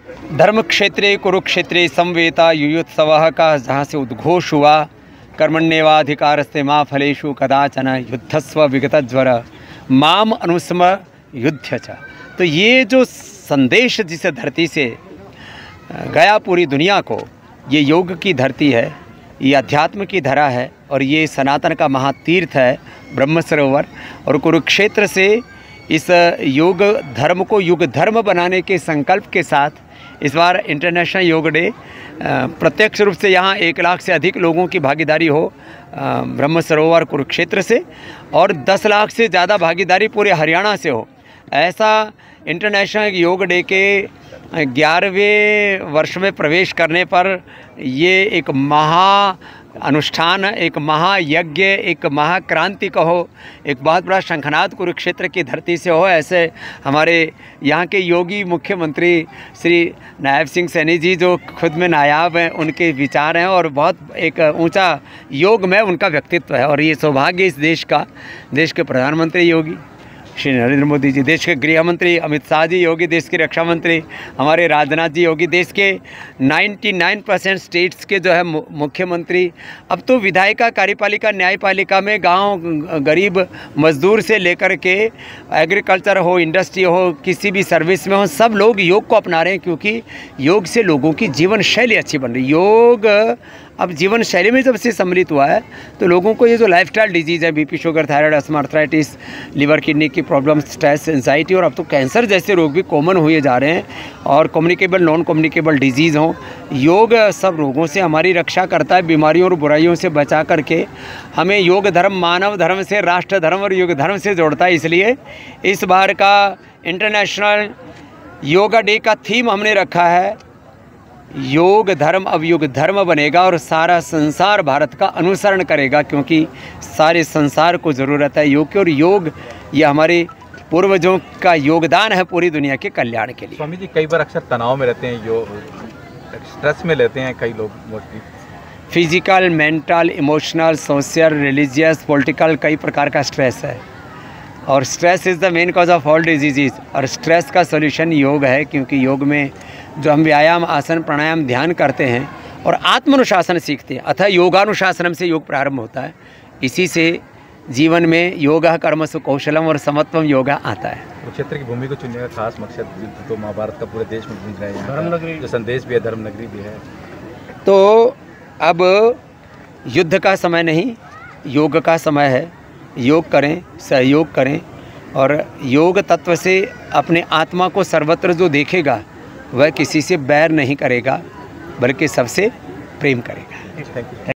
धर्म क्षेत्रे कुरुक्षेत्रे समवेता युयुत्सवः का जहाँ से उद्घोष हुआ, कर्मण्येवाधिकारस्ते मा फलेषु कदाचन युद्धस्व विगतज्वर माम अनुस्म युद्ध च। तो ये जो संदेश जिस धरती से गया पूरी दुनिया को, ये योग की धरती है, ये अध्यात्म की धरा है और ये सनातन का महातीर्थ है ब्रह्म सरोवर। और कुरुक्षेत्र से इस योग धर्म को युग धर्म बनाने के संकल्प के साथ इस बार इंटरनेशनल योग डे प्रत्यक्ष रूप से यहाँ 1 लाख से अधिक लोगों की भागीदारी हो ब्रह्म सरोवर कुरुक्षेत्र से, और 10 लाख से ज़्यादा भागीदारी पूरे हरियाणा से हो, ऐसा इंटरनेशनल योग डे के 11वें वर्ष में प्रवेश करने पर ये एक महा अनुष्ठान, एक महायज्ञ, एक महाक्रांति कहो, एक बहुत बड़ा शंखनाद कुरुक्षेत्र की धरती से हो। ऐसे हमारे यहाँ के योगी मुख्यमंत्री श्री नायब सिंह सैनी जी जो खुद में नायाब हैं, उनके विचार हैं और बहुत एक ऊंचा योग में उनका व्यक्तित्व है। और ये सौभाग्य इस देश का, देश के प्रधानमंत्री योगी श्री नरेंद्र मोदी जी, देश के गृह मंत्री अमित शाह जी योगी, देश के रक्षा मंत्री हमारे राजनाथ जी योगी, देश के 99% स्टेट्स के जो है मुख्यमंत्री, अब तो विधायिका, कार्यपालिका, न्यायपालिका में गांव गरीब मजदूर से लेकर के एग्रीकल्चर हो, इंडस्ट्री हो, किसी भी सर्विस में हो, सब लोग योग को अपना रहे हैं, क्योंकि योग से लोगों की जीवन शैली अच्छी बन रही है। योग अब जीवन शैली में जब से सम्मिलित हुआ है तो लोगों को ये जो लाइफस्टाइल डिजीज़ है, BP, sugar, thyroid, asthma, arthritis, liver kidney की प्रॉब्लम, स्ट्रेस, एंजाइटी और अब तो कैंसर जैसे रोग भी कॉमन हुए जा रहे हैं, और कम्युनिकेबल, नॉन कम्युनिकेबल डिजीज़ हों, योग सब रोगों से हमारी रक्षा करता है, बीमारियों और बुराइयों से बचा करके हमें योग धर्म मानव धर्म से, राष्ट्र धर्म और युग धर्म से जोड़ता है। इसलिए इस बार का इंटरनेशनल योगा डे का थीम हमने रखा है योग धर्म अब युग धर्म बनेगा, और सारा संसार भारत का अनुसरण करेगा, क्योंकि सारे संसार को ज़रूरत है योग की। और योग ये हमारे पूर्वजों का योगदान है पूरी दुनिया के कल्याण के लिए। स्वामी जी, कई बार अक्सर तनाव में रहते हैं, योग स्ट्रेस में लेते हैं कई लोग, mostly physical, mental, emotional, social, religious, political, कई प्रकार का स्ट्रेस है, और stress is the main cause of all disease. और स्ट्रेस का सॉल्यूशन योग है, क्योंकि योग में जो हम व्यायाम, आसन, प्राणायाम, ध्यान करते हैं और आत्मानुशासन सीखते हैं, अतः योगानुशासनम से योग प्रारंभ होता है। इसी से जीवन में योगा कर्मसु कौशलम और समत्वम योगा आता है। कुरुक्षेत्र की भूमि को चुनने का खास मकसद युद्ध तो महाभारत का पूरे देश में गूंज रहा है, धर्मनगरी जो संदेश भी है, धर्मनगरी भी है। तो अब युद्ध का समय नहीं, योग का समय है। योग करें, सहयोग करें, और योग तत्व से अपने आत्मा को सर्वत्र जो देखेगा वह किसी से बैर नहीं करेगा, बल्कि सबसे प्रेम करेगा। Thank you.